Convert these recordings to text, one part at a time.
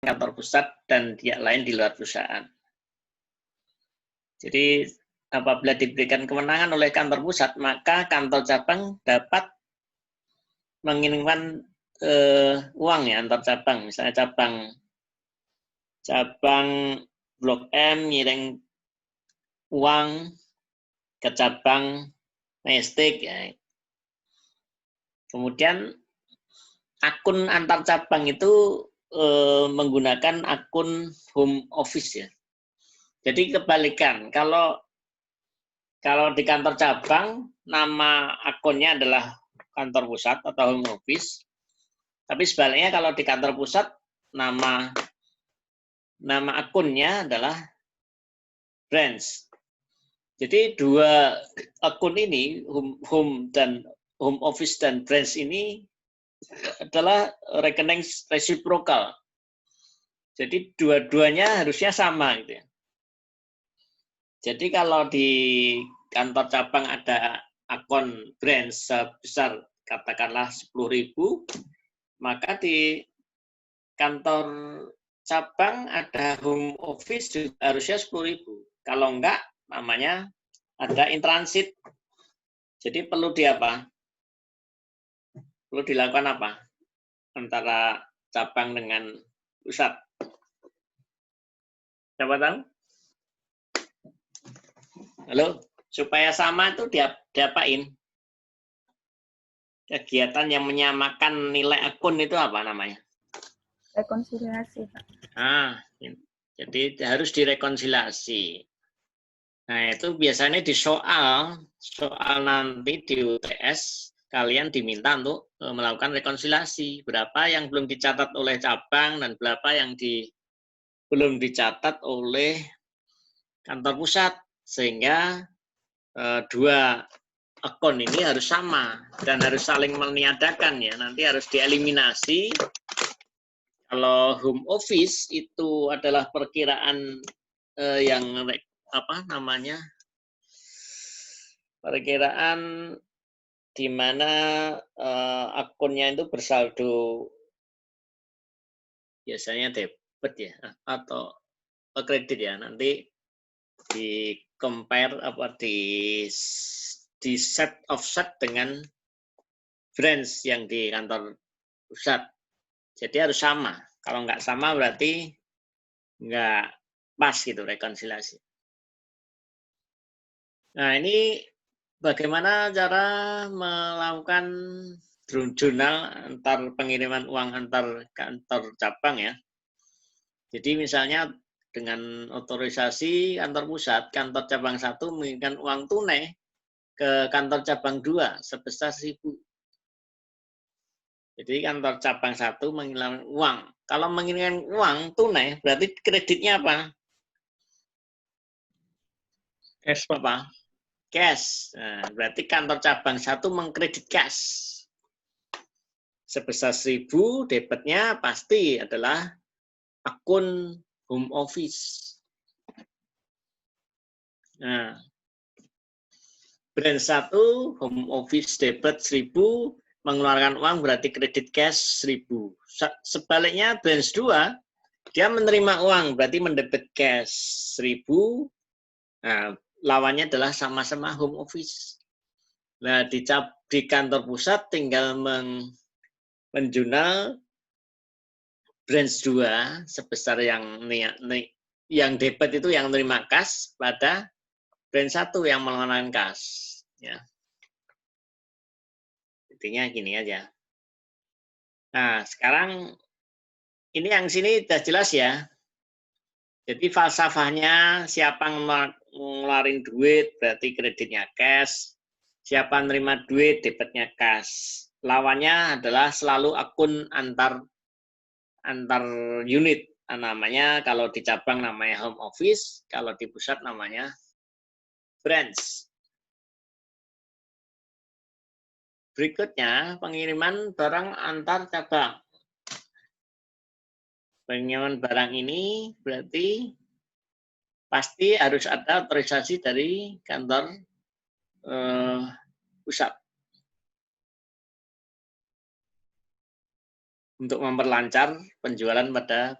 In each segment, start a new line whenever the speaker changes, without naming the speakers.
kantor pusat dan pihak lain di luar perusahaan. Jadi apabila diberikan kewenangan oleh kantor pusat, maka kantor cabang dapat mengirimkan uang ya antar cabang. Misalnya cabang Blok M ngirim uang ke cabang Majestic ya. Kemudian akun antar cabang itu menggunakan akun home office ya. Jadi kebalikan, kalau di kantor cabang nama akunnya adalah kantor pusat atau home office, tapi sebaliknya kalau di kantor pusat nama akunnya adalah branch. Jadi dua akun ini home office dan branch ini adalah rekening resiprokal. Jadi dua-duanya harusnya sama gitu ya. Jadi kalau di kantor cabang ada akun branch sebesar katakanlah 10.000, maka di kantor cabang ada home office juga harusnya 10.000. Kalau enggak, namanya ada in transit. Jadi perlu perlu dilakukan apa? Antara cabang dengan pusat. Siapa tahu? Halo, supaya sama itu diapain? Kegiatan yang menyamakan nilai akun itu apa namanya?
Rekonsiliasi, Pak.
Jadi harus direkonsiliasi. Nah, itu biasanya di soal nanti di UTS, kalian diminta untuk melakukan rekonsiliasi. Berapa yang belum dicatat oleh cabang dan berapa yang belum dicatat oleh kantor pusat. Sehingga dua akun ini harus sama dan harus saling meniadakan ya. Nanti harus dieliminasi. Kalau home office itu adalah perkiraan yang perkiraan di mana akunnya itu bersaldo biasanya debit ya atau kredit ya. Nanti di compare di set offset dengan branch yang di kantor pusat. Jadi harus sama. Kalau nggak sama berarti nggak pas gitu rekonsiliasi. Nah, ini bagaimana cara melakukan jurnal antar pengiriman uang antar kantor cabang ya. Jadi misalnya dengan otorisasi kantor pusat, kantor cabang 1 mengirimkan uang tunai ke kantor cabang 2 sebesar 1.000. Jadi kantor cabang 1 mengirimkan uang. Kalau mengirimkan uang tunai, berarti kreditnya apa? Cash apa? Cash. Nah, berarti kantor cabang 1 mengkredit cash. Sebesar 1.000, debitnya pasti adalah akun home office. Nah, branch 1 home office debit 1.000, mengeluarkan uang berarti kredit cash 1.000. Sebaliknya branch 2 dia menerima uang berarti mendebit cash 1.000. Nah, lawannya adalah sama-sama home office. Nah, di kantor pusat tinggal menjurnal branch 2 sebesar yang debit itu yang menerima kas pada branch 1 yang mengeluarkan kas. Ya. Intinya gini aja. Nah, sekarang ini yang sini sudah jelas ya. Jadi falsafahnya siapa ngeluarin duit berarti kreditnya cash. Siapa nerima duit debitnya cash. Lawannya adalah selalu akun antar unit. Namanya kalau di cabang namanya home office, kalau di pusat namanya branch. Berikutnya pengiriman barang antar cabang. Pengiriman barang ini berarti pasti harus ada otorisasi dari kantor pusat. untuk memperlancar penjualan pada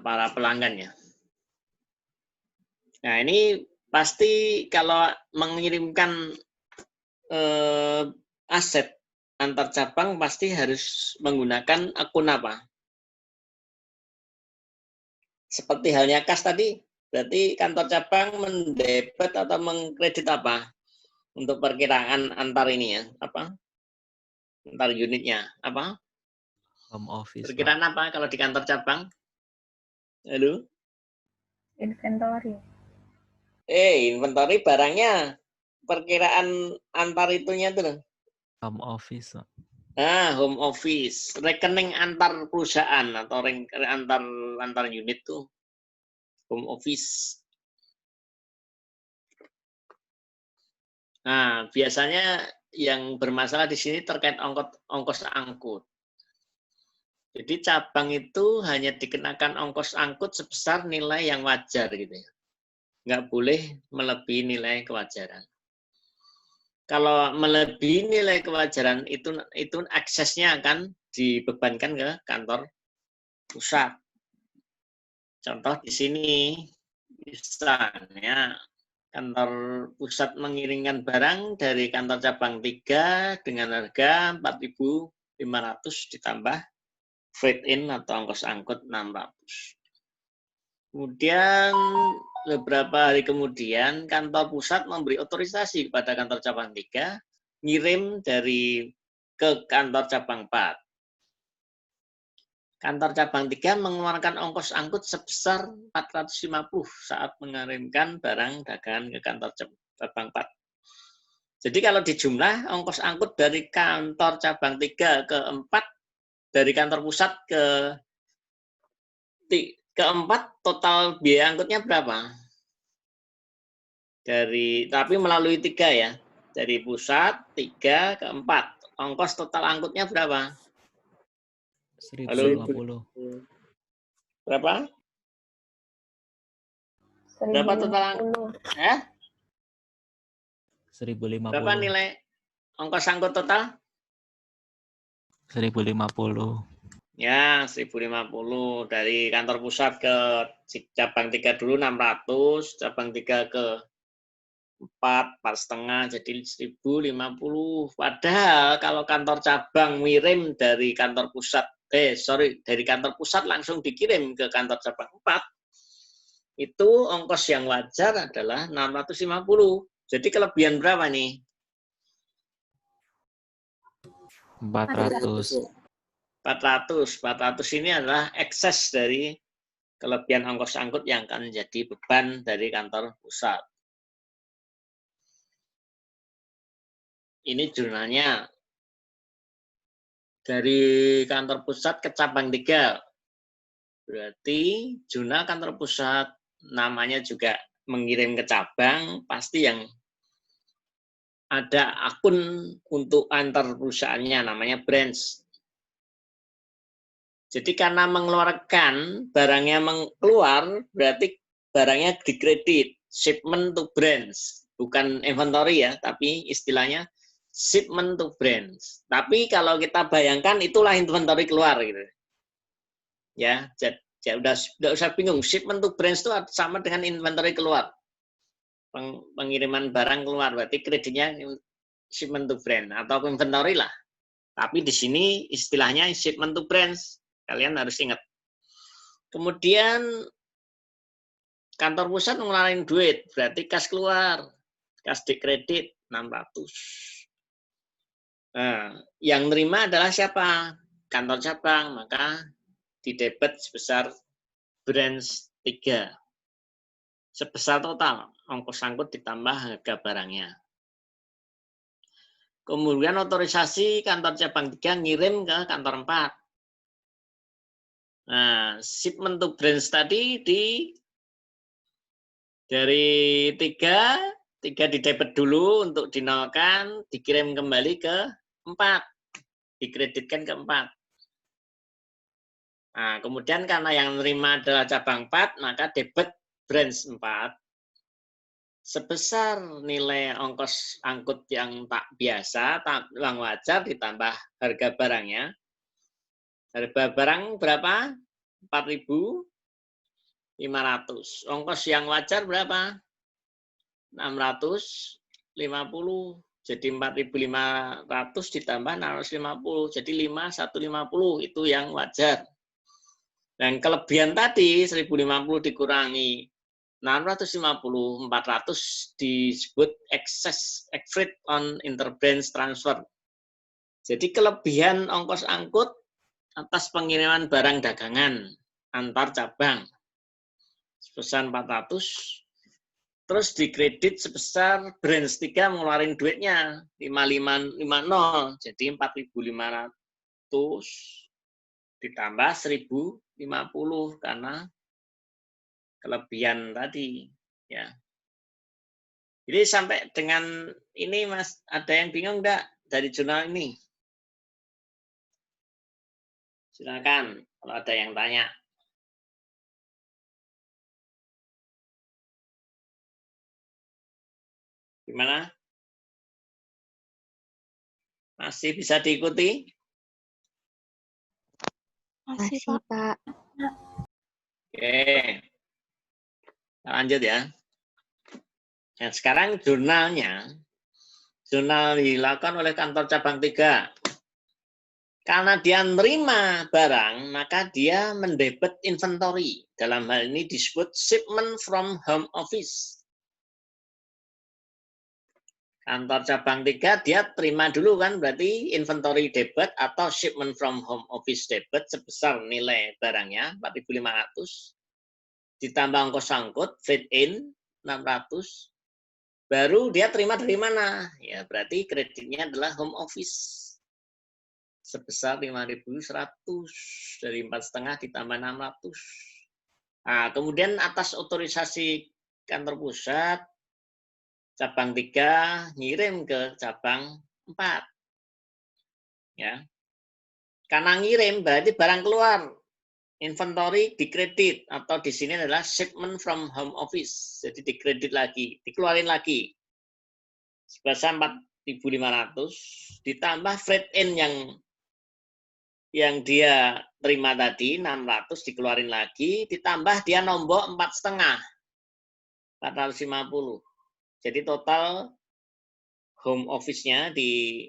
para pelanggannya. Nah, ini pasti kalau mengirimkan aset antar cabang pasti harus menggunakan akun apa? Seperti halnya kas tadi, berarti kantor cabang mendebit atau mengkredit apa untuk perkiraan antar ini ya, apa? Antar unitnya apa?
Home office, Pak.
Perkiraan apa kalau di kantor cabang? Halo?
Inventory.
Inventory barangnya. Perkiraan antar itunya tuh.
Home office, Pak.
Home office. Rekening antar perusahaan atau antar unit tuh. Home office. Nah, biasanya yang bermasalah di sini terkait ongkos angkut. Jadi cabang itu hanya dikenakan ongkos angkut sebesar nilai yang wajar gitu ya. Nggak boleh melebihi nilai kewajaran. Kalau melebihi nilai kewajaran itu aksesnya akan dibebankan ke kantor pusat. Contoh di sini, misalnya kantor pusat mengirimkan barang dari kantor cabang 3 dengan harga 4.500 ditambah freight in atau ongkos angkut 600. Kemudian beberapa hari kemudian kantor pusat memberi otorisasi kepada kantor cabang 3 ngirim ke kantor cabang 4. Kantor cabang 3 mengeluarkan ongkos angkut sebesar 450 saat mengirimkan barang dagangan ke kantor cabang 4. Jadi kalau dijumlah ongkos angkut dari kantor cabang 3 ke 4 dari kantor pusat ke 4 total biaya angkutnya berapa? Tapi melalui 3 ya. Dari pusat 3 ke 4. Ongkos total angkutnya berapa?
1.050.
Berapa? Berapa total angkut?
1.050.
Berapa nilai ongkos angkut total?
1.050.
Ya, 1.050 dari kantor pusat ke cabang 3 dulu 600, cabang 3 ke 4,5 jadi 1.050. Padahal kalau kantor cabang ngirim dari kantor pusat, dari kantor pusat langsung dikirim ke kantor cabang 4, itu ongkos yang wajar adalah 650. Jadi kelebihan berapa nih?
400.
400 ini adalah ekses dari kelebihan ongkos angkut yang akan menjadi beban dari kantor pusat. Ini jurnalnya dari kantor pusat ke cabang 3. Berarti jurnal kantor pusat namanya juga mengirim ke cabang, pasti yang ada akun untuk antar perusahaannya namanya branch. Jadi karena mengeluarkan barangnya keluar, berarti barangnya dikredit, shipment to branch, bukan inventory ya, tapi istilahnya shipment to branch. Tapi kalau kita bayangkan itulah inventory keluar gitu. Ya, jadi udah usah bingung, shipment to branch itu sama dengan inventory keluar. Pengiriman barang keluar, berarti kreditnya shipment to branch atau inventory lah. Tapi di sini istilahnya shipment to branch. Kalian harus ingat. Kemudian kantor pusat ngeluarin duit, berarti kas keluar. Kas dikredit 600. Nah, yang nerima adalah siapa? Kantor cabang, maka didebet sebesar branch 3. Sebesar total, ongkos angkut ditambah harga barangnya. Kemudian otorisasi kantor cabang 3 ngirim ke kantor 4. Nah, shipment to branch tadi dari 3 didebet dulu untuk dinolkan, dikirim kembali ke 4, dikreditkan ke 4. Nah, kemudian karena yang menerima adalah cabang 4, maka debit branch 4 sebesar nilai ongkos angkut yang tak biasa, yang wajar ditambah harga barangnya. Harga barang berapa? 4.500. Ongkos yang wajar berapa? 650. Jadi 4.500 ditambah 650. Jadi 5.150 itu yang wajar. Dan kelebihan tadi 1.050 dikurangi 650, 400 disebut excess freight on interbranch transfer. Jadi kelebihan ongkos angkut atas pengiriman barang dagangan antar cabang sebesar 400, terus dikredit sebesar branch 3 ngeluarin duitnya 5550, jadi 4.500 ditambah 1.050 karena kelebihan tadi, ya. Jadi sampai dengan ini, Mas, ada yang bingung enggak dari jurnal ini? Silakan kalau ada yang tanya. Gimana? Masih bisa diikuti?
Masih, Pak.
Oke. Lanjut ya. Nah, sekarang jurnal dilakukan oleh kantor cabang 3. Karena dia menerima barang, maka dia mendebet inventory. Dalam hal ini disebut shipment from home office. Kantor cabang 3 dia terima dulu kan, berarti inventory debit atau shipment from home office debit sebesar nilai barangnya 4.500 ditambah ongkos angkut freight in 600, baru dia terima dari mana? Ya berarti kreditnya adalah home office sebesar 5.100 dari 4,5 ditambah 600. Nah, kemudian atas otorisasi kantor pusat, cabang 3 ngirim ke cabang 4. Ya. Karena ngirim berarti barang keluar. Inventory dikredit atau di sini adalah shipment from home office. Jadi dikredit lagi, dikeluarin lagi. Sebesar 4.500 ditambah freight in yang dia terima tadi 600 dikeluarin lagi, ditambah dia nombok 4,5 450. Jadi total home office-nya di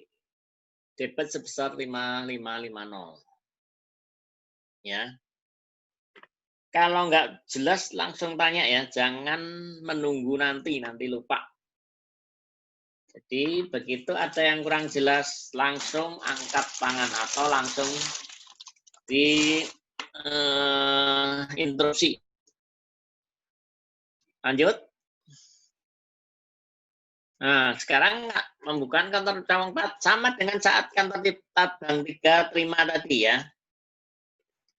debit sebesar 5.550. Ya. Kalau nggak jelas langsung tanya ya, jangan menunggu nanti lupa. Jadi begitu ada yang kurang jelas langsung angkat tangan atau langsung di interupsi. Lanjut. Nah, sekarang membuka kantor cabang 4 sama dengan saat kantor cabang 3 terima tadi ya.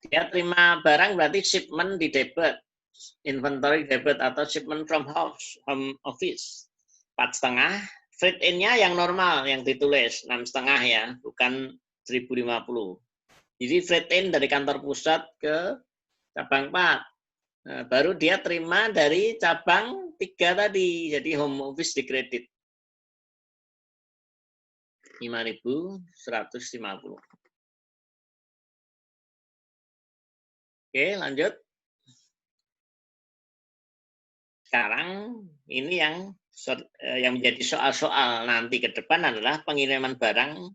Dia terima barang berarti shipment di debit, inventory debit atau shipment from home office 4,5, freight in-nya yang normal yang ditulis 6,5 ya, bukan 1.050. Jadi freight in dari kantor pusat ke cabang 4. Nah, baru dia terima dari cabang 3 tadi, jadi home office dikredit 5.150. Oke, lanjut. Sekarang ini yang menjadi soal-soal nanti ke depan adalah pengiriman barang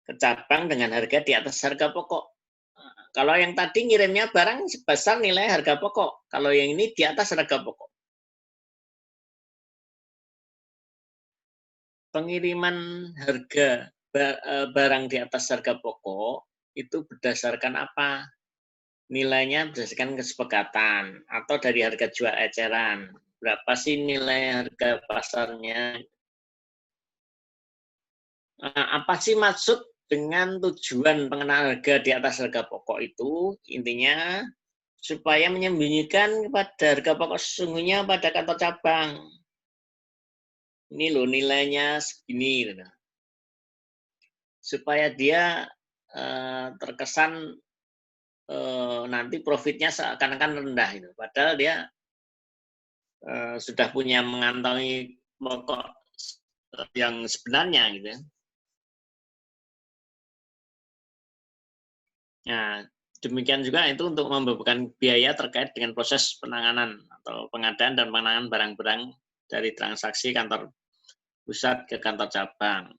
ke cabang dengan harga di atas harga pokok. Kalau yang tadi ngirimnya barang sebesar nilai harga pokok. Kalau yang ini di atas harga pokok. Pengiriman harga barang di atas harga pokok itu berdasarkan apa? Nilainya berdasarkan kesepakatan atau dari harga jual eceran. Berapa sih nilai harga pasarnya? Apa sih maksud dengan tujuan pengenaan harga di atas harga pokok itu? Intinya supaya menyembunyikan pada harga pokok sesungguhnya pada kantor cabang. Ini loh nilainya segini. Gitu. Supaya dia terkesan nanti profitnya seakan-akan rendah. Gitu. Padahal dia sudah punya mengantongi pokok yang sebenarnya gitu. Nah, demikian juga itu untuk membebankan biaya terkait dengan proses penanganan atau pengadaan dan penanganan barang-barang dari transaksi kantor pusat ke kantor cabang.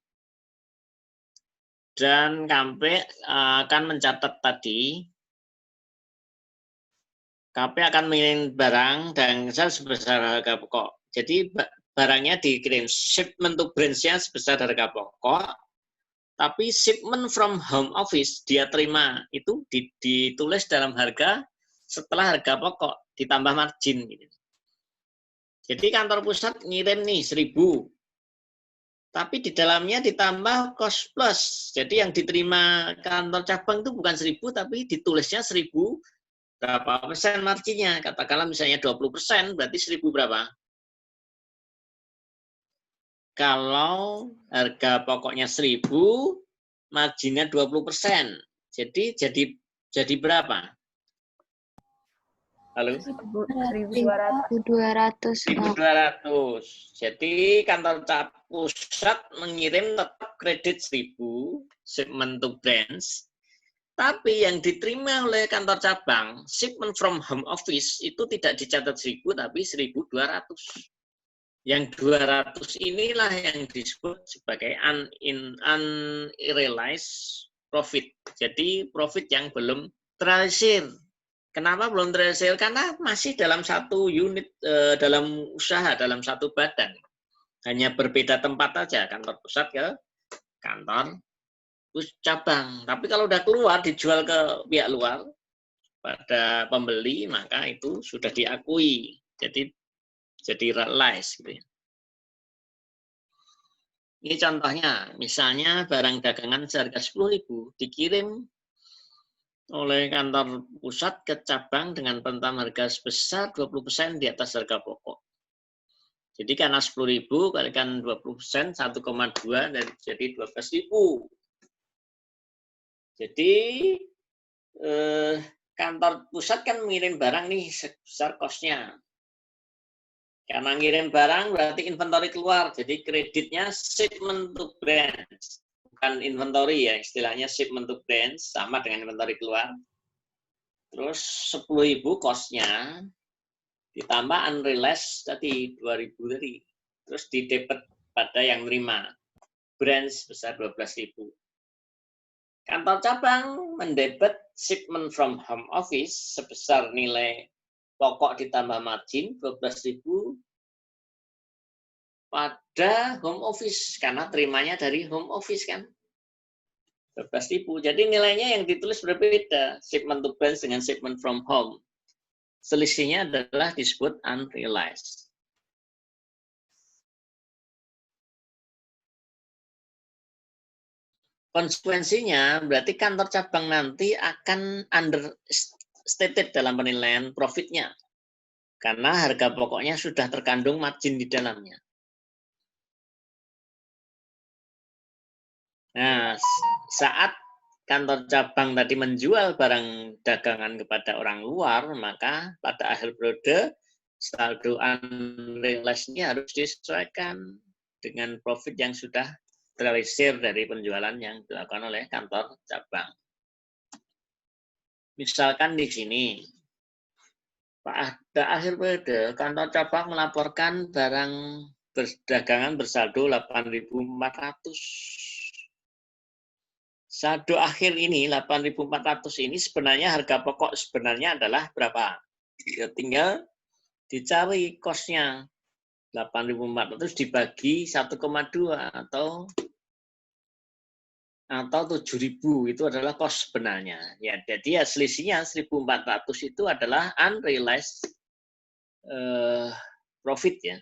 Dan KP akan mencatat tadi, KP akan mengirim barang dan sebesar harga pokok. Jadi barangnya dikirim, shipment to branch-nya sebesar harga pokok, tapi shipment from home office dia terima itu ditulis dalam harga setelah harga pokok ditambah margin. Jadi kantor pusat ngirim nih 1.000, tapi di dalamnya ditambah cost plus. Jadi yang diterima kantor cabang itu bukan 1.000, tapi ditulisnya 1.000 berapa persen marginnya. Katakanlah misalnya 20%, berarti 1.000 berapa? Kalau harga pokoknya 1.000, marginnya 20%. Jadi berapa? Halo?
1.200.
1.200.
Jadi kantor pusat mengirim tetap kredit 1.000 shipment to branch, tapi yang diterima oleh kantor cabang shipment from home office itu tidak dicatat 1.000 tapi 1.200. Yang 200 inilah yang disebut sebagai unrealized profit. Jadi profit yang belum terrealisir. Kenapa belum terrealisir? Karena masih dalam satu unit, dalam usaha, dalam satu badan. Hanya berbeda tempat saja, kantor pusat ke kantor cabang. Tapi kalau udah keluar, dijual ke pihak luar, pada pembeli, maka itu sudah diakui. Jadi realize. Gitu ya. Ini contohnya, misalnya barang dagangan seharga 10.000 dikirim oleh kantor pusat ke cabang dengan penentuan harga sebesar 20% di atas harga pokok. Jadi karena 10.000 kalikan 20%, 1,2 dan jadi 12.000. Jadi kantor pusat kan mengirim barang nih sebesar kosnya. Karena ngirim barang berarti inventory keluar, jadi kreditnya shipment to branch. Bukan inventory ya, istilahnya shipment to branch, sama dengan inventory keluar. Terus 10.000 kosnya, ditambah unrealized tadi 2.000 tadi. Terus di debit pada yang menerima, branch sebesar 12.000. Kantor cabang mendebet shipment from home office sebesar nilai pokok ditambah margin 12.000 pada home office karena terimanya dari home office kan 12.000. Jadi nilainya yang ditulis berbeda, shipment to branch dengan shipment from home. Selisihnya adalah disebut unrealized. Konsekuensinya berarti kantor cabang nanti akan understated dalam penilaian profitnya karena harga pokoknya sudah terkandung margin di dalamnya. Nah, saat kantor cabang tadi menjual barang dagangan kepada orang luar, maka pada akhir periode saldo unrealized-nya harus disesuaikan dengan profit yang sudah terrealisir dari penjualan yang dilakukan oleh kantor cabang. Misalkan di sini, pada akhir periode kantor cabang melaporkan barang dagangan bersaldo 8.400. Saldo akhir ini 8.400 ini sebenarnya harga pokok sebenarnya adalah berapa? Ya, tinggal dicari kosnya 8.400 dibagi 1,2 atau 7.000 itu adalah kos sebenarnya. Ya, jadi ya selisihnya 1.400 itu adalah unrealized profit ya.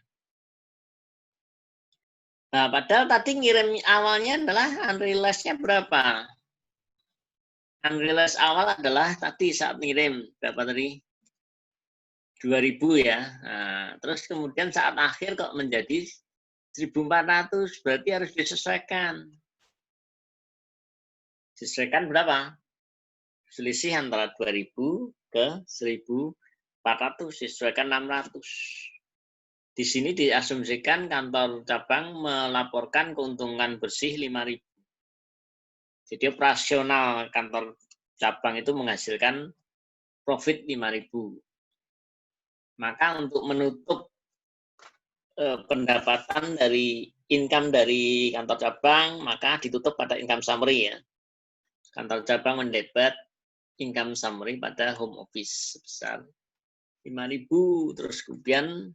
Nah, padahal tadi ngirim awalnya adalah unrealized-nya berapa? Unrealized awal adalah tadi saat ngirim berapa tadi? 2.000 ya. Nah, terus kemudian saat akhir kok menjadi 1.400, berarti harus disesuaikan. Disesuaikan berapa? Selisih antara 2.000 ke 1.400, disesuaikan 600. Di sini diasumsikan kantor cabang melaporkan keuntungan bersih 5.000. Jadi operasional kantor cabang itu menghasilkan profit 5.000. Maka untuk menutup pendapatan dari income dari kantor cabang, maka ditutup pada income summary ya. Kantor cabang mendebet income summary pada home office sebesar 5.000. Terus kemudian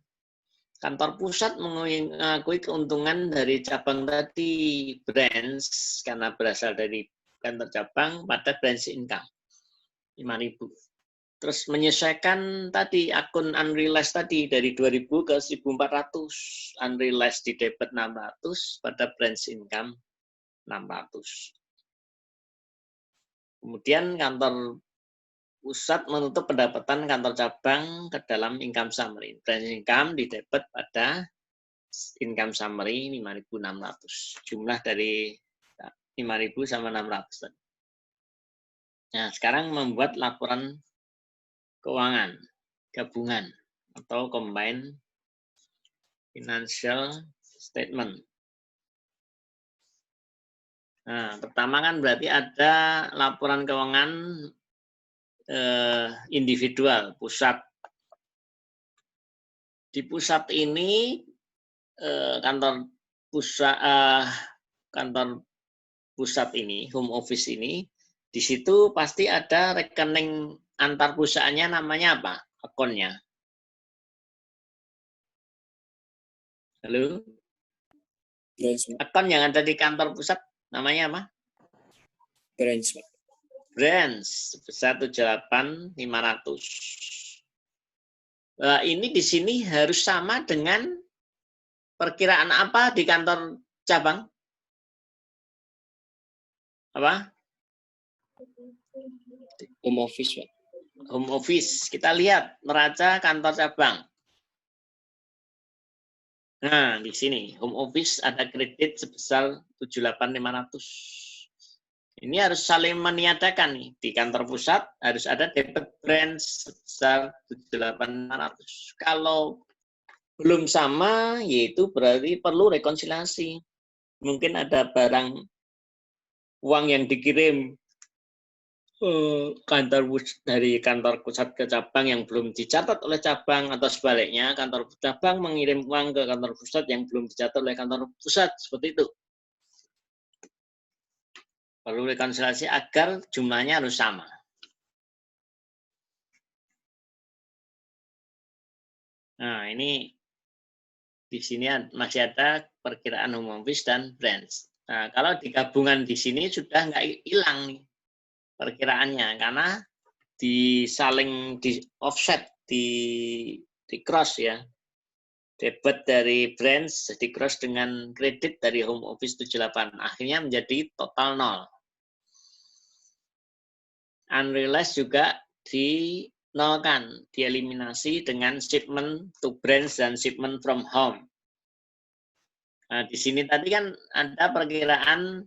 kantor pusat mengakui keuntungan dari cabang tadi, branch, karena berasal dari kantor cabang pada branch income 5.000. Terus menyesuaikan tadi akun unrealized tadi dari 2.000 ke 1.400. Unrealized di debit 600 pada branch income 600. Kemudian kantor pusat menutup pendapatan kantor cabang ke dalam income summary. Branch income di debit pada income summary 5.600. Jumlah dari 5.000 sama 600. Nah, sekarang membuat laporan keuangan gabungan atau combined financial statement. Nah, pertama kan berarti ada laporan keuangan individual pusat. Di pusat ini kantor pusat ini, home office ini, di situ pasti ada rekening antar perusahaannya, namanya apa? Akunnya. Halo? Akun yang ada di kantor pusat namanya apa?
Branch.
Branch sebesar 78.500. Ini di sini harus sama dengan perkiraan apa di kantor cabang? Apa?
Home office, Pak.
Home office. Kita lihat neraca kantor cabang. Nah, di sini home office ada kredit sebesar 78.500. Ini harus saling meniadakan nih. Di kantor pusat harus ada debit branch sebesar 78.500. Kalau belum sama, yaitu berarti perlu rekonsiliasi. Mungkin ada barang uang yang dikirim dari kantor pusat ke cabang yang belum dicatat oleh cabang, atau sebaliknya kantor cabang mengirim uang ke kantor pusat yang belum dicatat oleh kantor pusat, seperti itu. Perlu rekonsiliasi agar jumlahnya harus sama. Nah, ini di sini masih ada perkiraan home office dan branch. Nah, kalau digabungan di sini sudah nggak hilang nih perkiraannya, karena disaling di offset, di cross ya. Debit dari branch di cross dengan kredit dari home office 78. Akhirnya menjadi total 0. Unrealized juga dinolkan, dieliminasi dengan shipment to branch dan shipment from home. Nah, di sini tadi kan ada perkiraan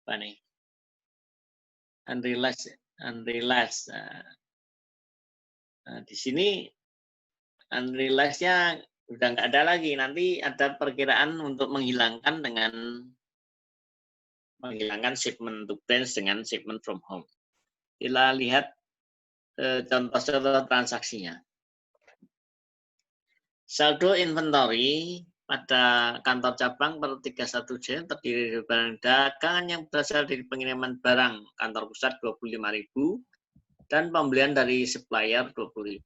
apa nih? Unrealized. Nah, di sini unrealized-nya udah nggak ada lagi. Nanti ada perkiraan untuk menghilangkan shipment to branch dengan shipment from home. Kita lihat contoh-contoh transaksinya. Saldo inventory pada kantor cabang per 31 Januari terdiri dari barang dagangan yang berasal dari pengiriman barang kantor pusat 25.000 dan pembelian dari supplier 20.000.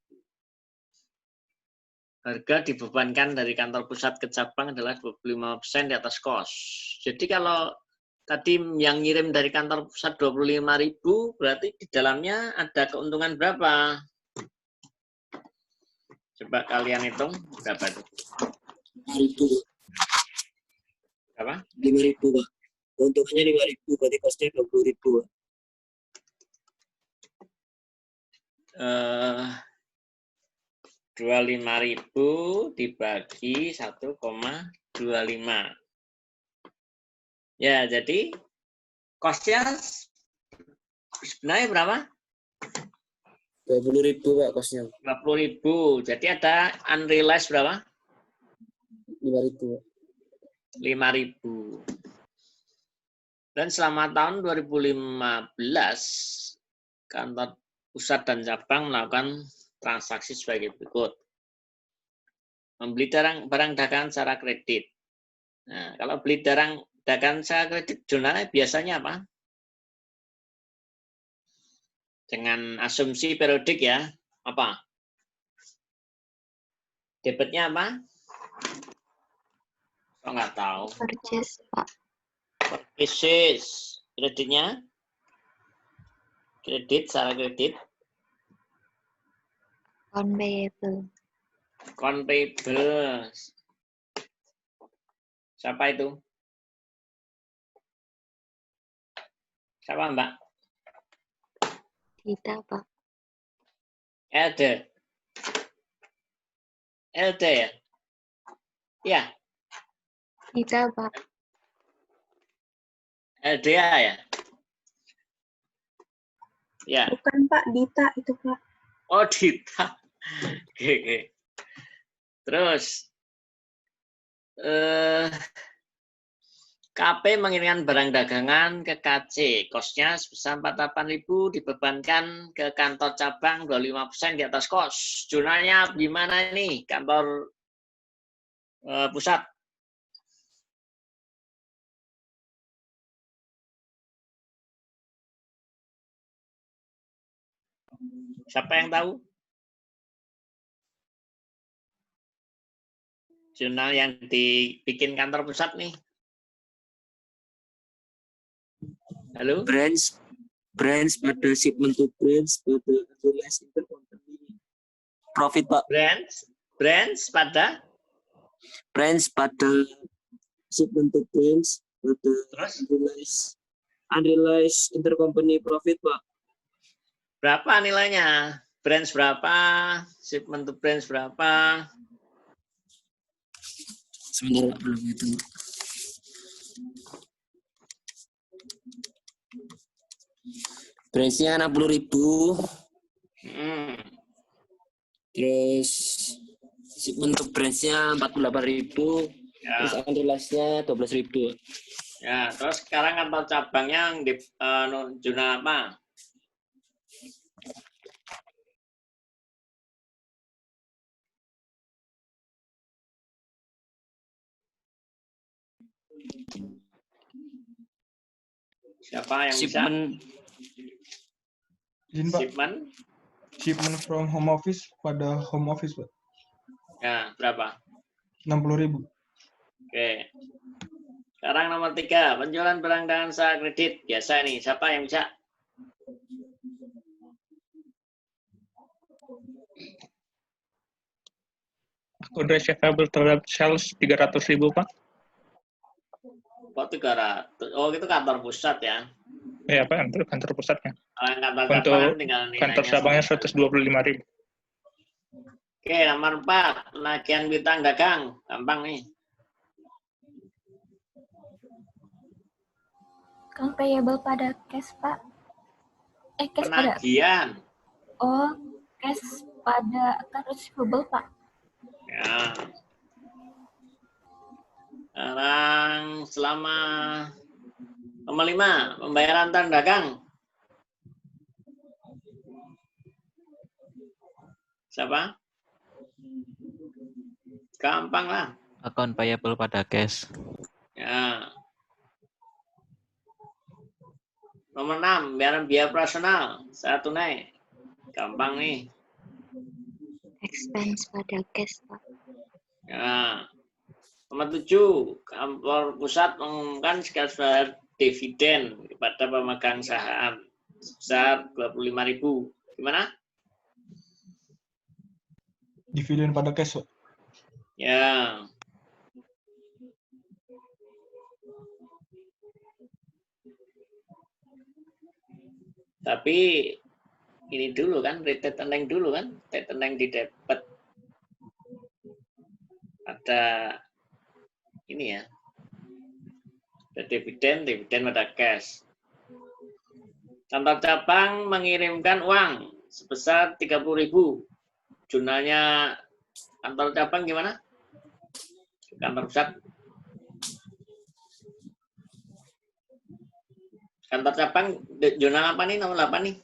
Harga dibebankan dari kantor pusat ke cabang adalah 25% di atas kos. Jadi kalau tadi yang ngirim dari kantor pusat 25.000, berarti di dalamnya ada keuntungan berapa? Coba kalian hitung berapa itu?
5.000.
Berapa?
5.000, Pak. Keuntungannya 5.000, berarti kosnya 20.000.
25.000 dibagi 1,25. Ya, jadi kosnya sebenarnya berapa?
20.000 Pak kosnya.
20.000. Jadi ada unrealized berapa?
5.000.
5.000. Dan selama tahun 2015, kantor pusat dan cabang melakukan transaksi sebagai berikut. Membeli barang dagangan secara kredit. Nah, kalau beli barang dagangan secara kredit, jurnalnya biasanya apa? Dengan asumsi periodik ya. Apa? Debitnya apa? Oh, nggak tahu.
Purchase, Pak.
Purchase. Kreditnya? Kredit, secara kredit.
Conveyable.
Conveyable. Siapa itu? Siapa, Mbak?
Kita, Pak.
Elde. Elde ya? Iya,
Kita, Pak.
LDA ya? Ya.
Bukan Pak, Dita itu Pak.
Oh, Dita. Oke. Terus, KP mengirimkan barang dagangan ke KC. Kosnya sebesar 48.000 dibebankan ke kantor cabang 25% di atas kos. Jurnalnya gimana nih kantor pusat? Siapa yang tahu? Jurnal yang dibikin kantor pusat nih. Halo?
Branch pada shipment to branch pada unrealized intercompany profit Pak.
Branch pada
shipment to branch pada
terus
unrealized intercompany profit Pak.
Berapa nilainya? Branch berapa? Shipment to branch berapa?
Sebentar Pak, belum itu. Branch-nya 60.000. Terus shipment to branch-nya 48.000.
Ya.
Terus unrealized-nya 12.000.
Ya, terus sekarang kantor cabangnya yang di jurnal apa? Siapa yang bisa?
Izin, Pak.
Shipment
from home office pada home office, Pak.
Ya, berapa?
60.000.
Oke. Sekarang nomor 3, penjualan barang dagangan secara kredit. Biasa nih, siapa yang bisa?
Akun receivable terhadap sales 300.000 Pak.
Kok 300? Oh, itu kantor pusat ya?
Ya Pak, untuk kantor pusatnya.
Untuk
kantor cabangnya 125.000.
Oke, nomor 4, penagihan piutang dagang. Gampang nih.
Kan payable pada cash Pak. Cash
Penagihan.
pada. Oh, cash pada account receivable Pak.
Ya. Sekarang selama nomor 5, pembayaran tanah dagang. Siapa? Gampang lah.
Account payable pada cash.
Ya. Nomor 6, pembayaran biaya operasional secara tunai. Gampang nih.
Expense pada cash, Pak.
Ya. Nomor 7, kantor pusat mengumumkan sekaligus dividen kepada pemegang saham sebesar 25.000. Gimana?
Dividen pada cash, Pak.
Ya. Tapi ini dulu kan, reteneng dulu kan, reteneng di debit. Ada ini ya. Ada dividen pada cash. Kantor cabang mengirimkan uang sebesar 30.000. Jurnalnya kantor cabang gimana? Kantor pusat. Kantor cabang jurnal apa nih, nomor 8 nih?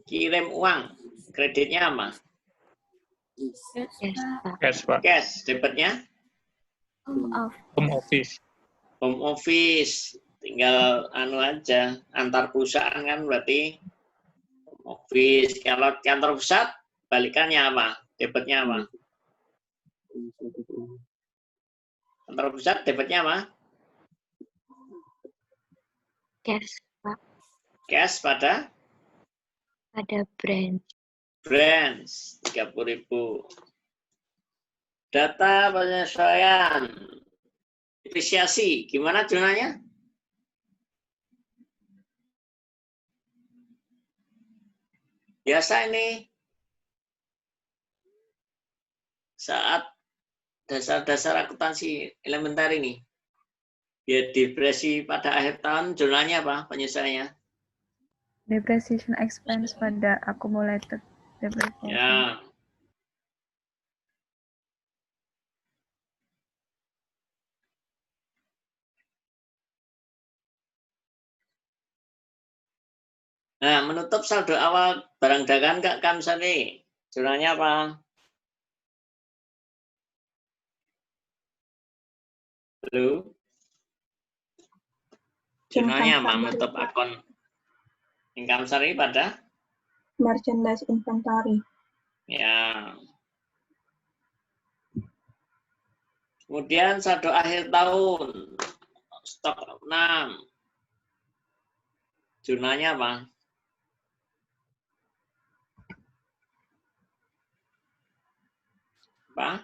Kirim uang. Kreditnya apa?
Yes, Pak.
Cash, Pak.
Cash. Debitnya?
Home office.
Home office.
Home office. Tinggal anu aja. Antar perusahaan kan berarti home office. Kalau kantor pusat, balikannya apa? Debitnya apa? Kantor pusat, debitnya apa?
Cash, Pak.
Cash pada
Brand.
branch 30.000. Data penyesuaian depresiasi gimana jurnalnya? Biasa ini saat dasar-dasar akuntansi elementer ini. Biar depresi pada akhir tahun jurnalnya apa penyesuaiannya?
Depreciation expense pada accumulated depreciation.
Ya. Nah, menutup saldo awal barang dagangan Kak Kamsani. Jurnalnya apa? Halo? Jurnalnya apa? Menutup akun income sari pada?
Merchandise inventory.
Ya. Kemudian saldo akhir tahun. Stok 6. Jurnalnya apa? Apa?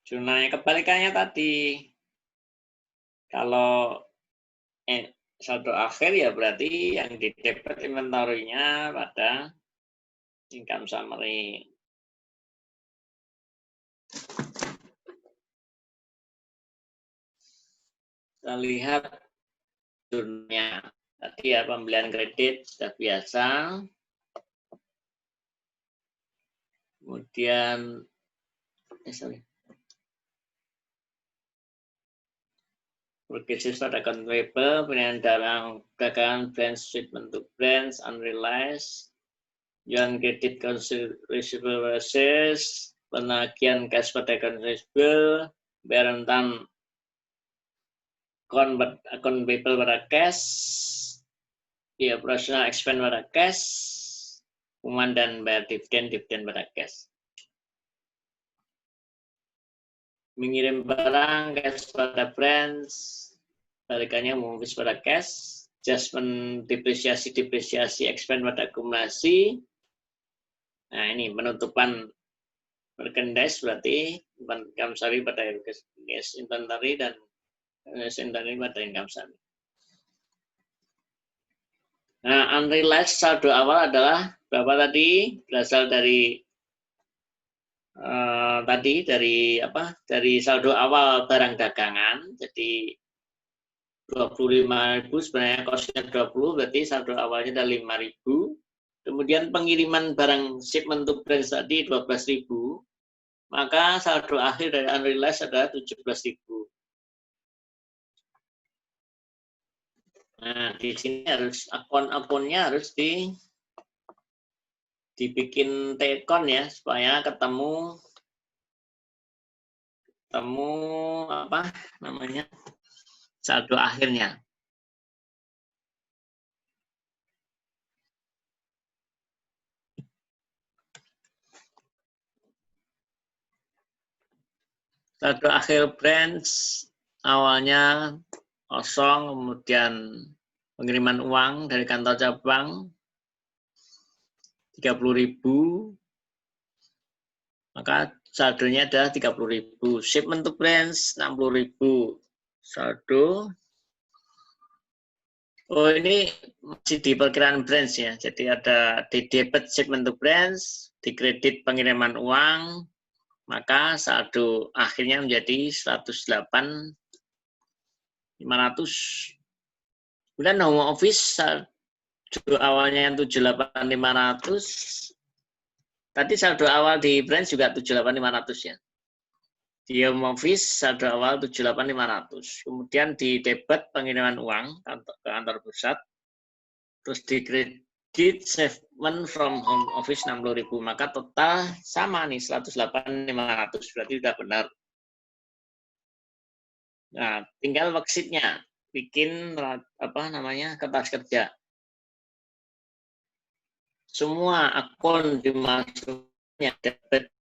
Jurnalnya kebalikannya tadi. Kalau saldo akhir ya berarti yang di debit inventory-nya pada income summary. Kita lihat jurnalnya. Tadi ya pembelian kredit sudah biasa. Kemudian purchases pada account payable, pembelian dagangan branch shipment to branch unrealized, jualan kredit receivable basis, penagihan cash pada account receivable, bayar rentan account payable pada cash, ya operational expense pada cash, pengumuman dan bayar dividen pada cash. Mengirim barang cash pada branch, balikannya menghapus pada cash, adjustment depresiasi expense pada akumulasi. Nah ini penutupan merchandise berarti income sari pada inventory dan inventory pada income sari. Nah unrealized saldo awal adalah berapa tadi? Berasal dari dari saldo awal barang dagangan, jadi 25.000 sebenarnya costnya 20, berarti saldo awalnya ada 5.000. Kemudian pengiriman barang shipment to branch tadi 12.000, maka saldo akhir dari unrealized adalah 17.000. Nah di sini harus akun-akunnya harus dibikin tekon ya supaya ketemu apa namanya saldo akhirnya. Saldo akhir branch awalnya kosong, kemudian pengiriman uang dari kantor cabang 30.000, maka saldonya adalah 30.000. Shipment to branch 60.000. Saldo. Oh ini masih di perkiraan branch ya. Jadi ada di debit shipment to branch, di kredit pengiriman uang, maka saldo akhirnya menjadi 108.500. Kemudian home office saldo awalnya yang 78.500. Tadi saldo awal di branch juga 78.500 ya. Di home office saldo awal 78.500. Kemudian di debit pengiriman uang ke kantor pusat. Terus di kredit shipment from home office 60.000. Maka total sama nih 108.500. Berarti sudah benar. Nah, tinggal worksheet-nya. Bikin kertas kerja. Semua akun dimasuknya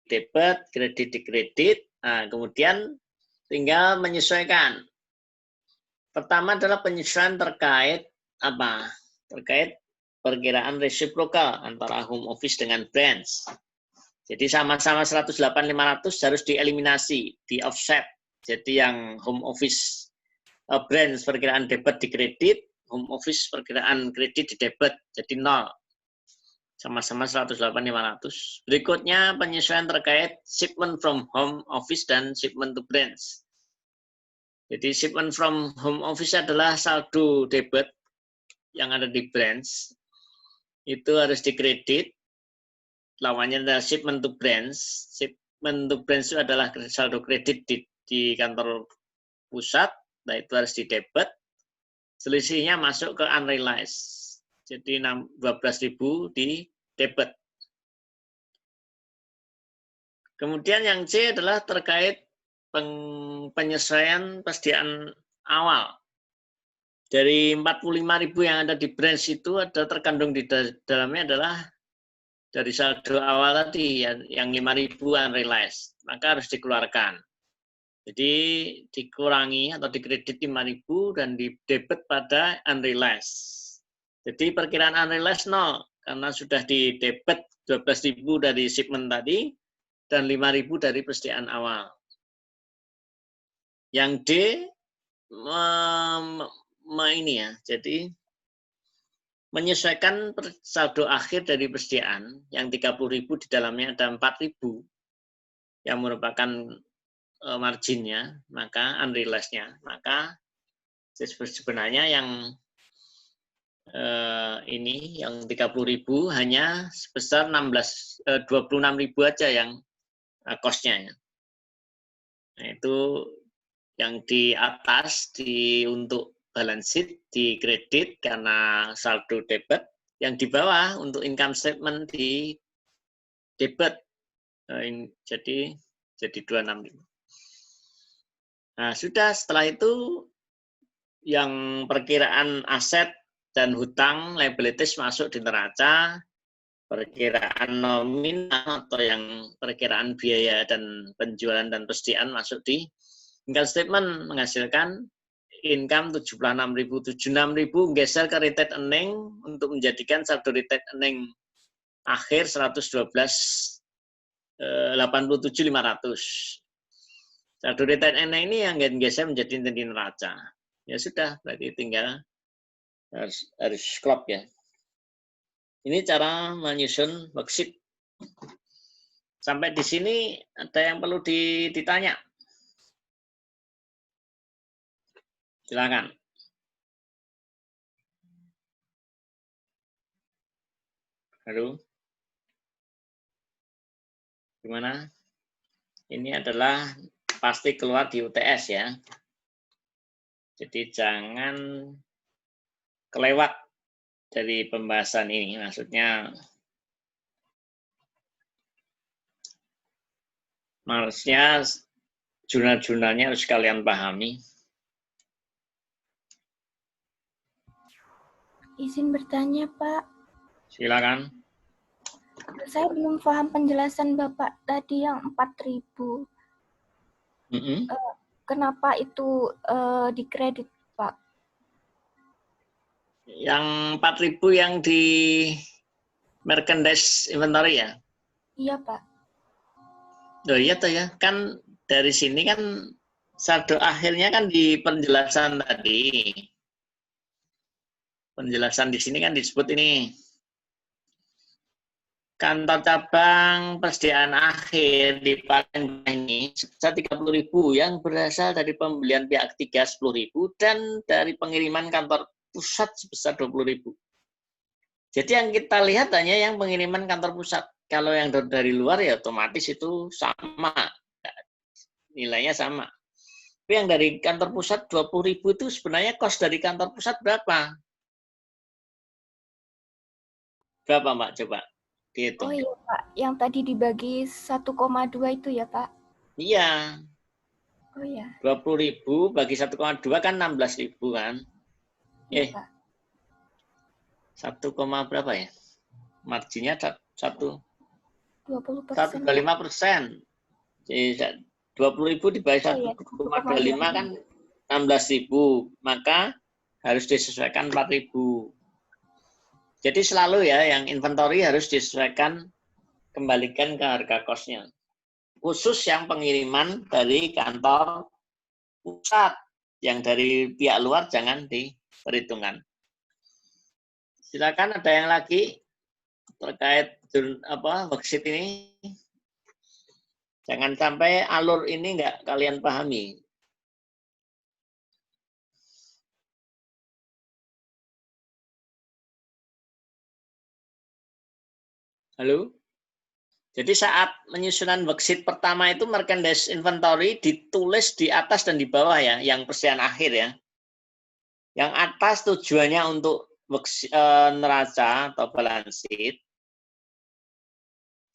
debit, kredit. Nah, kemudian tinggal menyesuaikan. Pertama adalah penyesuaian terkait apa? Terkait perkiraan resiprokal antara home office dengan branch. Jadi sama-sama 108.500 harus dieliminasi, di offset. Jadi yang home office branch perkiraan debit di kredit, home office perkiraan kredit di debit, jadi 0. Sama-sama 108.500. Berikutnya penyesuaian terkait shipment from home office dan shipment to branch. Jadi shipment from home office adalah saldo debit yang ada di branch. Itu harus dikredit. Lawannya adalah shipment to branch. Shipment to branch itu adalah saldo kredit di kantor pusat. Nah, itu harus di debit. Selisihnya masuk ke unrealized. Jadi 12.000 di debit. Kemudian yang C adalah terkait penyesuaian persediaan awal. Dari 45.000 yang ada di branch itu ada terkandung di dalamnya adalah dari saldo awal tadi yang 5.000 unrealized. Maka harus dikeluarkan. Jadi dikurangi atau dikredit 5.000 dan di debit pada unrealized. Jadi perkiraan unrealized 0 karena sudah di debit 12.000 dari shipment tadi dan 5.000 dari persediaan awal. Yang D jadi menyesuaikan saldo akhir dari persediaan yang 30.000 di dalamnya ada 4.000 yang merupakan marginnya, maka unrealized-nya. Maka sebenarnya yang yang 30.000 hanya sebesar 26.000 aja yang cost-nya. Nah, itu yang di atas untuk balance sheet di kredit karena saldo debit, yang di bawah untuk income statement di debit. Jadi 265. Nah, sudah setelah itu yang perkiraan aset dan hutang liabilities masuk di neraca, perkiraan nominal atau yang perkiraan biaya dan penjualan dan persediaan masuk di income statement, menghasilkan income 76.000. 76.000 geser ke retained earning untuk menjadikan saldo retained earning akhir 112.87.500. Saldo retained earning ini yang geser menjadi neraca. Ya sudah, berarti tinggal harus klop ya. Ini cara menyusun worksheet. Sampai di sini ada yang perlu ditanya? Silakan. Halo. Gimana? Ini adalah pasti keluar di UTS ya. Jadi jangan kelewat dari pembahasan ini, maksudnya jurnal-jurnalnya harus kalian pahami.
Izin bertanya, Pak.
Silakan.
Saya belum paham penjelasan Bapak tadi yang 4.000. Kenapa itu dikredit, Pak?
Yang 4.000 yang di merchandise inventory ya?
Iya, Pak.
Oh iya toh ya, kan dari sini kan saldo akhirnya kan di penjelasan tadi. Penjelasan di sini kan disebut ini. kantor cabang persediaan akhir di Palembang ini sebesar 30.000 yang berasal dari pembelian pihak ketiga 10.000 dan dari pengiriman kantor pusat sebesar 20.000. Jadi yang kita lihat hanya yang pengiriman kantor pusat. Kalau yang dari luar ya otomatis itu sama, nilainya sama. Tapi yang dari kantor pusat 20.000 itu sebenarnya cost dari kantor pusat berapa? Berapa Mbak? Coba dihitung.
Oh iya Pak, yang tadi dibagi 1,2 itu ya Pak?
Iya.
Oh iya.
20.000 bagi 1,2 kan 16.000 kan?
Iya, Pak.
1, berapa ya? Marginnya 1.
20%.
1,25%. Jadi 20.000 dibagi 1,25 kan 16.000. Maka harus disesuaikan 4.000. Jadi selalu ya yang inventory harus disesuaikan, kembalikan ke harga kosnya. Khusus yang pengiriman dari kantor pusat, yang dari pihak luar jangan diperhitungkan. Silakan ada yang lagi terkait worksheet ini. Jangan sampai alur ini nggak kalian pahami. Halo? Jadi saat penyusunan worksheet pertama itu merchandise inventory ditulis di atas dan di bawah ya, yang persediaan akhir ya. Yang atas tujuannya untuk neraca atau balance sheet.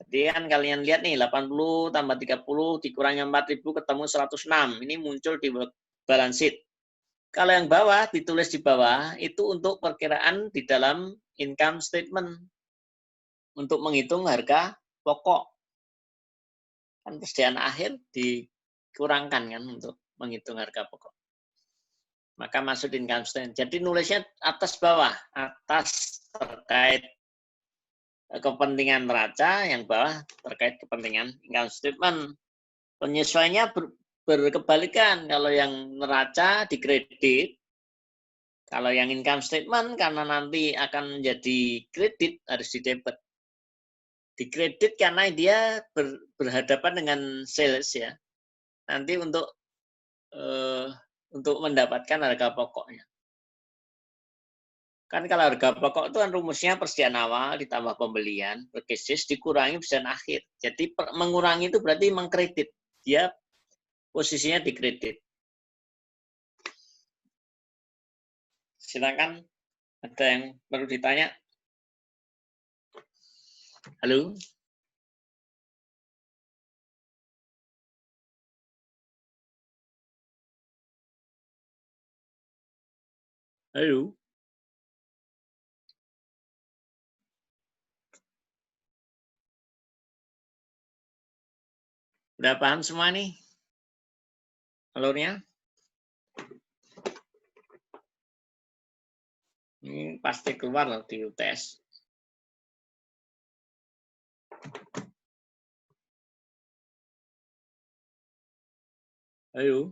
Jadi kan kalian lihat nih 80 tambah 30 dikurangi 4.000 ketemu 106. Ini muncul di balance sheet. Kalau yang bawah ditulis di bawah itu untuk perkiraan di dalam income statement. Untuk menghitung harga pokok. Kan persediaan akhir dikurangkan kan untuk menghitung harga pokok. Maka masuk income statement. Jadi nulisnya atas bawah. Atas terkait kepentingan neraca, yang bawah terkait kepentingan income statement. Penyesuaiannya berkebalikan. Kalau yang neraca dikredit, kalau yang income statement karena nanti akan menjadi kredit harus didebit. Dikredit karena dia berhadapan dengan sales ya. Nanti untuk mendapatkan harga pokoknya. Kan kalau harga pokok itu kan rumusnya persediaan awal ditambah pembelian, purchases dikurangi persediaan akhir. Jadi mengurangi itu berarti mengkredit. Dia posisinya dikredit. Silakan, ada yang perlu ditanya? Halo? Halo? Udah paham semua nih alurnya? Ini pasti keluar loh di UTS. Halo?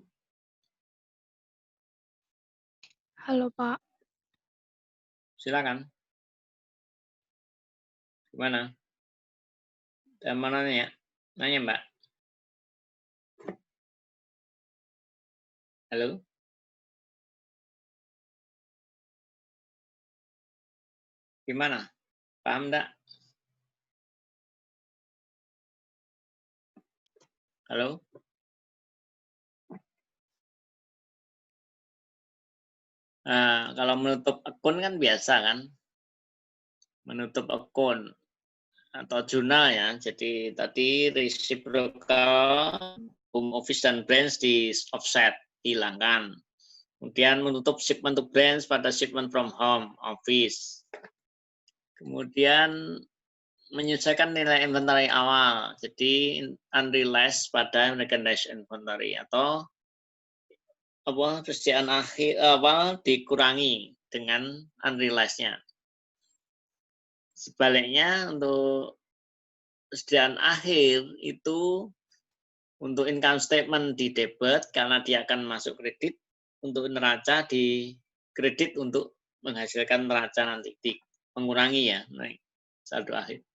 Halo, Pak.
Silakan. Gimana? Ada mana nanya? Nanya, Mbak. Halo? Gimana? Paham enggak? Halo? Nah, kalau menutup akun kan biasa kan? Menutup akun atau jurnal ya. Jadi tadi reciprocal, home office dan branch di offset, hilangkan. Kemudian menutup shipment to branch pada shipment from home office. Kemudian menyesuaikan nilai inventory awal. Jadi unrealized pada merchandise inventory atau persediaan akhir awal dikurangi dengan unrealized-nya. Sebaliknya untuk persediaan akhir itu untuk income statement di debit karena dia akan masuk kredit, untuk neraca di kredit untuk menghasilkan neraca nanti mengurangi ya naik saldo akhir.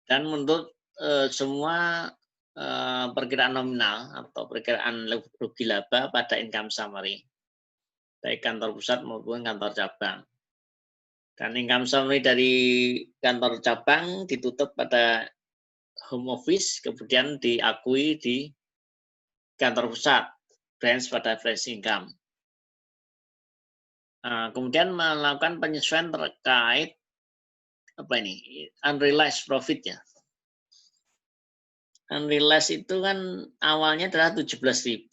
Dan menurut semua perkiraan nominal atau perkiraan rugi laba pada income summary, baik kantor pusat maupun kantor cabang. Dan income summary dari kantor cabang ditutup pada home office, kemudian diakui di kantor pusat, branch pada fresh income. Kemudian melakukan penyesuaian terkait apa ini, unrealized profit ya. Unrealized itu kan awalnya adalah 17.000.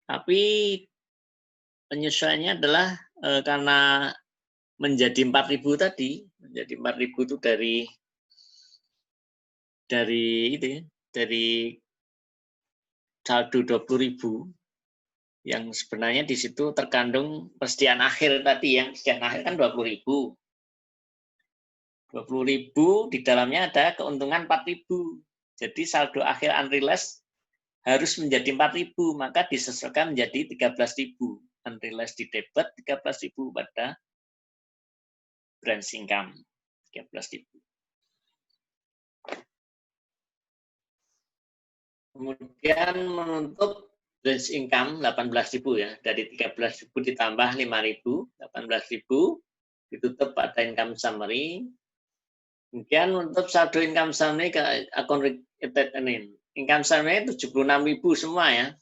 Tapi penyesuaiannya adalah karena menjadi 4.000 tadi, menjadi 4.000 itu dari saldo 20.000 yang sebenarnya di situ terkandung persediaan akhir tadi, yang persediaan akhir kan 20.000. 20.000 di dalamnya ada keuntungan 4.000. Jadi saldo akhir unrealized harus menjadi 4.000, maka disesuaikan menjadi 13.000. Unrealized di debit 13.000 pada branch income 13.000. Kemudian menutup branch income 18.000 ya, dari 13.000 ditambah 5.000, 18.000 ditutup pada income summary. Kemudian untuk saldo income summary ke akun retained earning. Income summary 76.000 semua ya.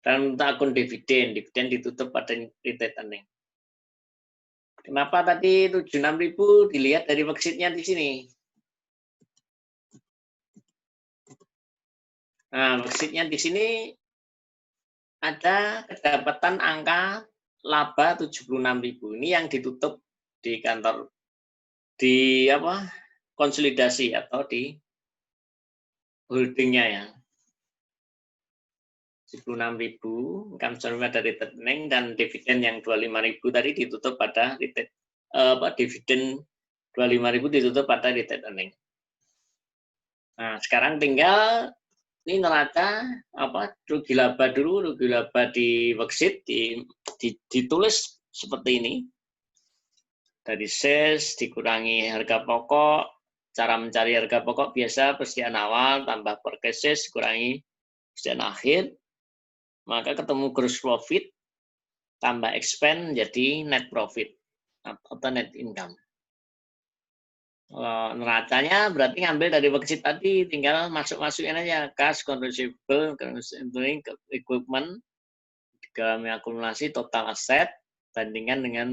Dan untuk akun dividen ditutup pada retained earning. Kenapa tadi 76.000? Dilihat dari worksheet-nya di sini. Nah, worksheet-nya di sini ada kedapatan angka laba 76.000. Ini yang ditutup di kantor konsolidasi atau di holdingnya ya. 76.000 income summary dari rekening dan dividen yang 25.000 tadi ditutup pada dividen 25.000 ditutup pada retained earning. Nah, sekarang tinggal ini neraca rugi laba dulu, rugi laba di worksheet ditulis seperti ini. Dari sales dikurangi harga pokok, cara mencari harga pokok biasa persediaan awal tambah purchases kurangi persediaan akhir, maka ketemu gross profit tambah expense jadi net profit atau net income. Neracanya berarti ngambil dari worksheet tadi, tinggal masukin aja cash, controllable, equipment, kami akumulasi total aset bandingkan dengan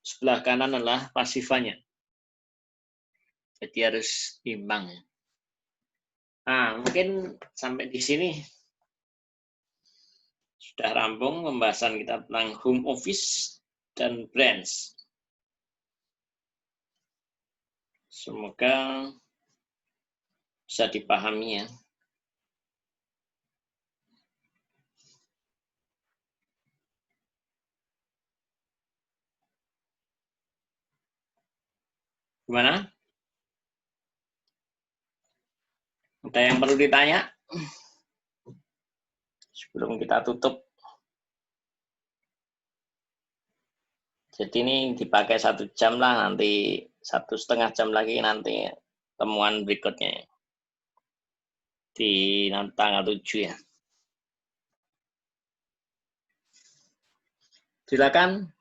sebelah kanan adalah pasifannya. Jadi harus imbang. Nah, mungkin sampai di sini sudah rampung pembahasan kita tentang home office dan branch. Semoga bisa dipahami ya. Gimana? Ada yang perlu ditanya? Sebelum kita tutup. Jadi ini dipakai 1 jam lah, nanti 1,5 jam lagi nanti temuan berikutnya. Di tanggal 7 ya. Silakan.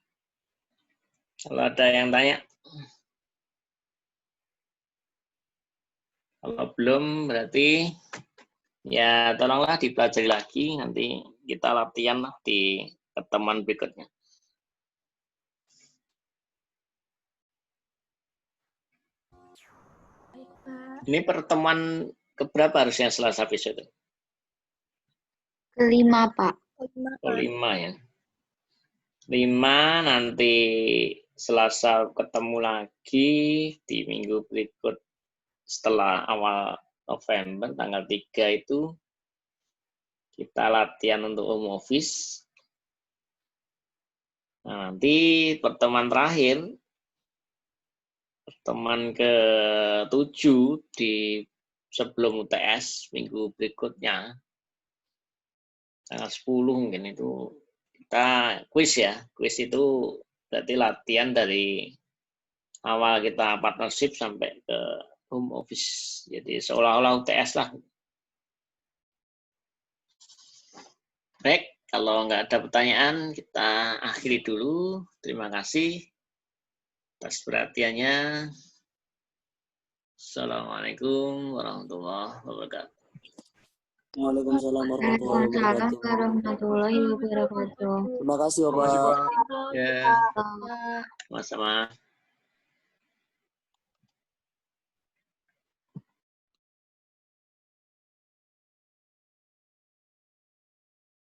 Kalau ada yang tanya. Kalau belum berarti ya tolonglah dipelajari lagi, nanti kita latihan lah di pertemuan berikutnya.
Baik, Pak.
Ini pertemuan keberapa harusnya Selasa besok?
Kelima, Pak.
Oh, 5 ya. 5 nanti Selasa ketemu lagi di minggu berikut setelah awal November tanggal 3 itu kita latihan untuk home office. Nah, nanti pertemuan terakhir, pertemuan ke-7 di sebelum UTS minggu berikutnya tanggal 10 mungkin itu kita kuis ya. Kuis itu berarti latihan dari awal kita partnership sampai ke home office. Jadi seolah-olah UTS lah. Baik, kalau nggak ada pertanyaan, kita akhiri dulu. Terima kasih atas perhatiannya. Assalamualaikum warahmatullahi wabarakatuh.
Waalaikumsalam warahmatullahi wabarakatuh.
warahmatullahi wabarakatuh.
Terima kasih, Bapak.
Ya, sama-sama.